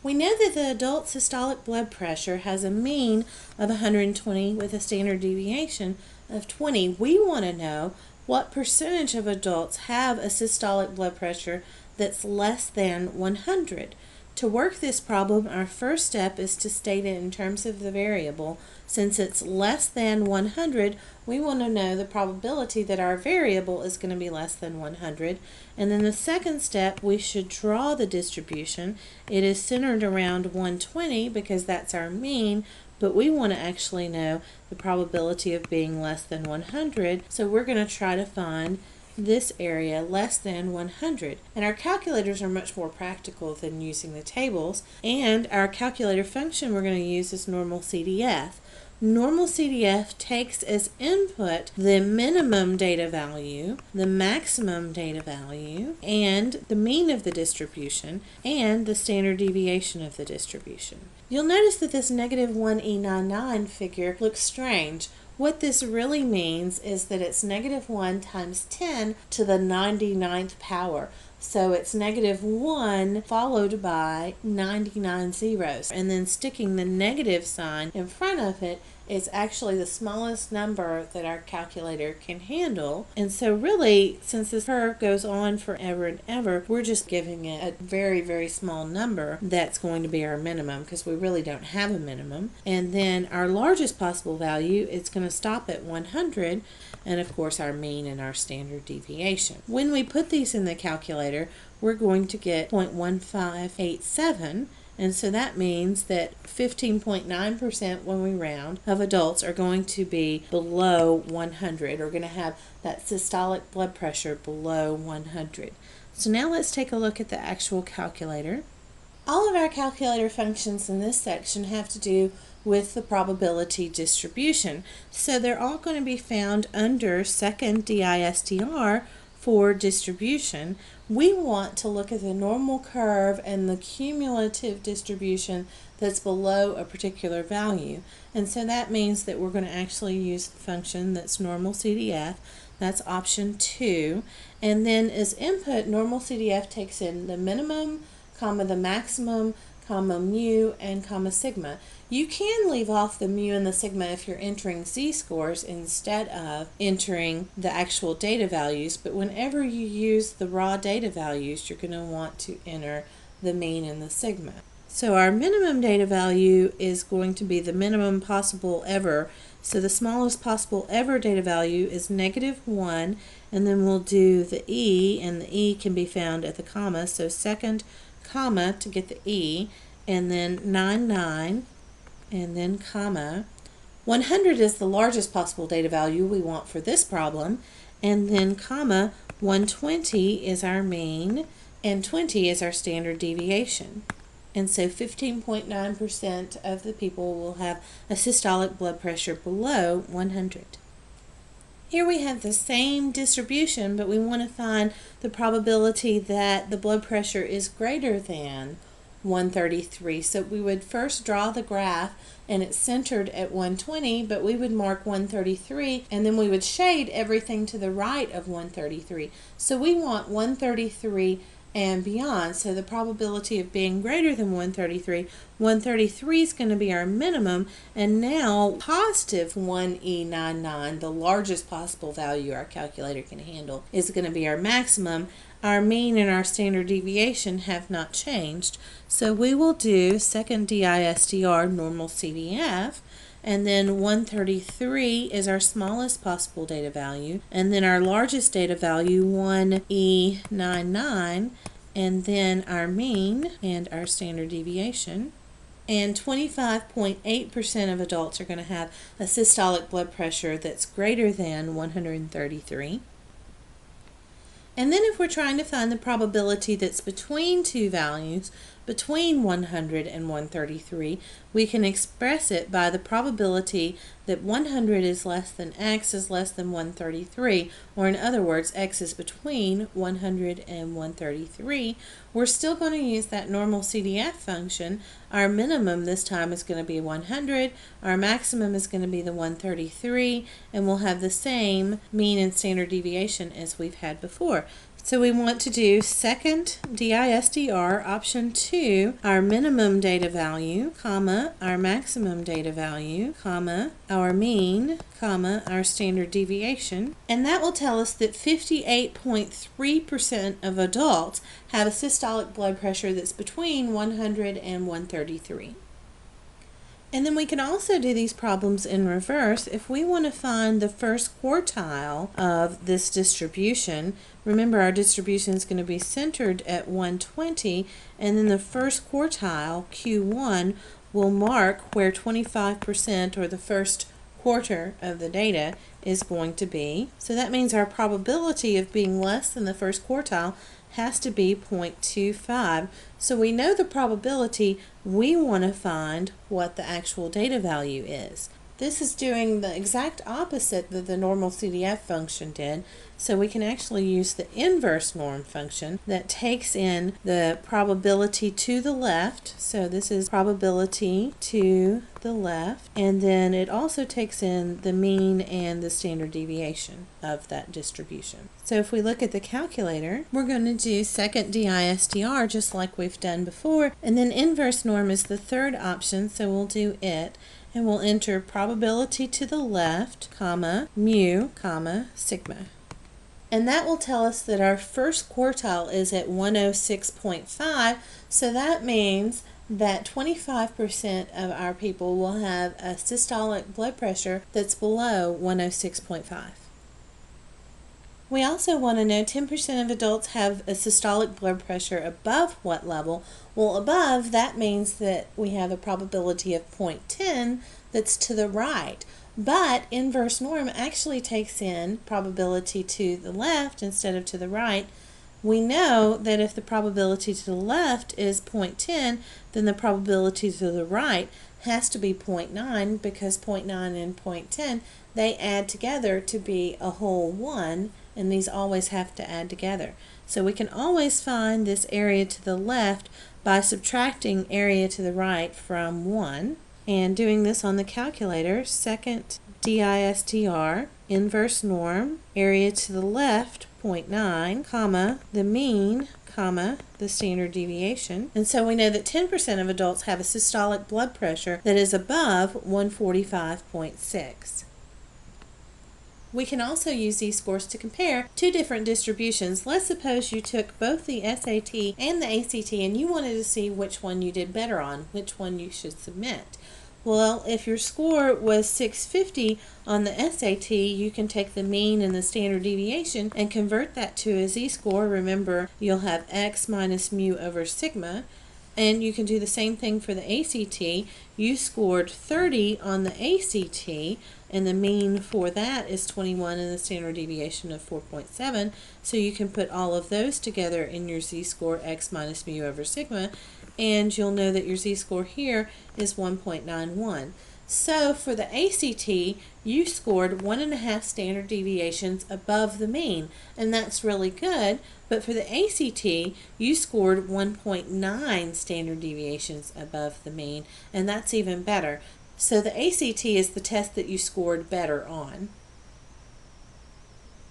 We know that the adult systolic blood pressure has a mean of 120 with a standard deviation of 20. We want to know what percentage of adults have a systolic blood pressure that's less than 100. To work this problem, our first step is to state it in terms of the variable. Since it's less than 100, we want to know the probability that our variable is going to be less than 100. And then the second step, we should draw the distribution. It is centered around 120 because that's our mean, but we want to actually know the probability of being less than 100. So we're going to try to find this area less than 100. And our calculators are much more practical than using the tables. And our calculator function we're going to use is normal CDF. Normal CDF takes as input the minimum data value, the maximum data value, and the mean of the distribution, and the standard deviation of the distribution. You'll notice that this negative 1E99 figure looks strange. What this really means is that it's negative 1 times 10 to the 99th power. So it's negative 1 followed by 99 zeros. And then sticking the negative sign in front of it is actually the smallest number that our calculator can handle. And so really, since this curve goes on forever and ever, we're just giving it a very, very small number that's going to be our minimum because we really don't have a minimum. And then our largest possible value, it's going to stop at 100. And of course our mean and our standard deviation. When we put these in the calculator, we're going to get 0.1587, and so that means that 15.9% when we round of adults are going to be below 100, or going to have that systolic blood pressure below 100. So now let's take a look at the actual calculator. All of our calculator functions in this section have to do with the probability distribution. So they're all going to be found under second DISTR for distribution. We want to look at the normal curve and the cumulative distribution that's below a particular value. And so that means that we're going to actually use the function that's normal CDF. That's option 2. And then as input, normal CDF takes in the minimum, comma the maximum, comma mu, and comma sigma. You can leave off the mu and the sigma if you're entering z-scores instead of entering the actual data values, but whenever you use the raw data values, you're going to want to enter the mean and the sigma. So our minimum data value is going to be the minimum possible ever. So the smallest possible ever data value is negative 1, and then we'll do the e, and the e can be found at the comma, so second comma to get the e, and then 99, and then comma. 100 is the largest possible data value we want for this problem, and then comma 120 is our mean, and 20 is our standard deviation. And so 15.9% of the people will have a systolic blood pressure below 100. Here we have the same distribution, but we want to find the probability that the blood pressure is greater than 133. So we would first draw the graph, and it's centered at 120, but we would mark 133, and then we would shade everything to the right of 133. So we want 133 and beyond. So the probability of being greater than 133, 133 is going to be our minimum, and now positive 1E99, the largest possible value our calculator can handle, is going to be our maximum. Our mean and our standard deviation have not changed, so we will do second DISTR normal CDF, and then 133 is our smallest possible data value, and then our largest data value 1E99, and then our mean and our standard deviation. And 25.8% of adults are going to have a systolic blood pressure that's greater than 133. And then if we're trying to find the probability that's between two values, between 100 and 133, we can express it by the probability that 100 is less than x is less than 133, or in other words, x is between 100 and 133. We're still going to use that normal CDF function. Our minimum this time is going to be 100, our maximum is going to be the 133, and we'll have the same mean and standard deviation as we've had before. So we want to do second DISDR, option 2, our minimum data value, comma, our maximum data value, comma, our mean, comma, our standard deviation. And that will tell us that 58.3% of adults have a systolic blood pressure that's between 100 and 133. And then we can also do these problems in reverse. If we want to find the first quartile of this distribution, remember our distribution is going to be centered at 120, and then the first quartile, Q1, will mark where 25% or the first quarter of the data is going to be. So that means our probability of being less than the first quartile has to be 0.25. So we know the probability. We want to find what the actual data value is. This is doing the exact opposite that the normal CDF function did. So we can actually use the inverse norm function that takes in the probability to the left. So this is probability to the left. And then it also takes in the mean and the standard deviation of that distribution. So if we look at the calculator, we're going to do second DISDR just like we've done before. And then inverse norm is the third option. So we'll do it. And we'll enter probability to the left, comma, mu, comma, sigma. And that will tell us that our first quartile is at 106.5, so that means that 25% of our people will have a systolic blood pressure that's below 106.5. We also want to know 10% of adults have a systolic blood pressure above what level? Well, above, that means that we have a probability of 0.10 that's to the right. But inverse norm actually takes in probability to the left instead of to the right. We know that if the probability to the left is 0.10, then the probability to the right has to be 0.9, because 0.9 and 0.10, they add together to be a whole 1, and these always have to add together. So we can always find this area to the left by subtracting area to the right from 1. And doing this on the calculator, second DISDR, inverse norm, area to the left, 0.9, comma, the mean, comma, the standard deviation. And so we know that 10% of adults have a systolic blood pressure that is above 145.6. We can also use these scores to compare two different distributions. Let's suppose you took both the SAT and the ACT and you wanted to see which one you did better on, which one you should submit. Well, if your score was 650 on the SAT, you can take the mean and the standard deviation and convert that to a z-score. Remember, you'll have x minus mu over sigma. And you can do the same thing for the ACT. You scored 30 on the ACT, and the mean for that is 21 and the standard deviation of 4.7. So you can put all of those together in your z-score, x minus mu over sigma, and you'll know that your z-score here is 1.91. So for the ACT, you scored 1.5 standard deviations above the mean, and that's really good. But for the ACT, you scored 1.9 standard deviations above the mean, and that's even better. So the ACT is the test that you scored better on.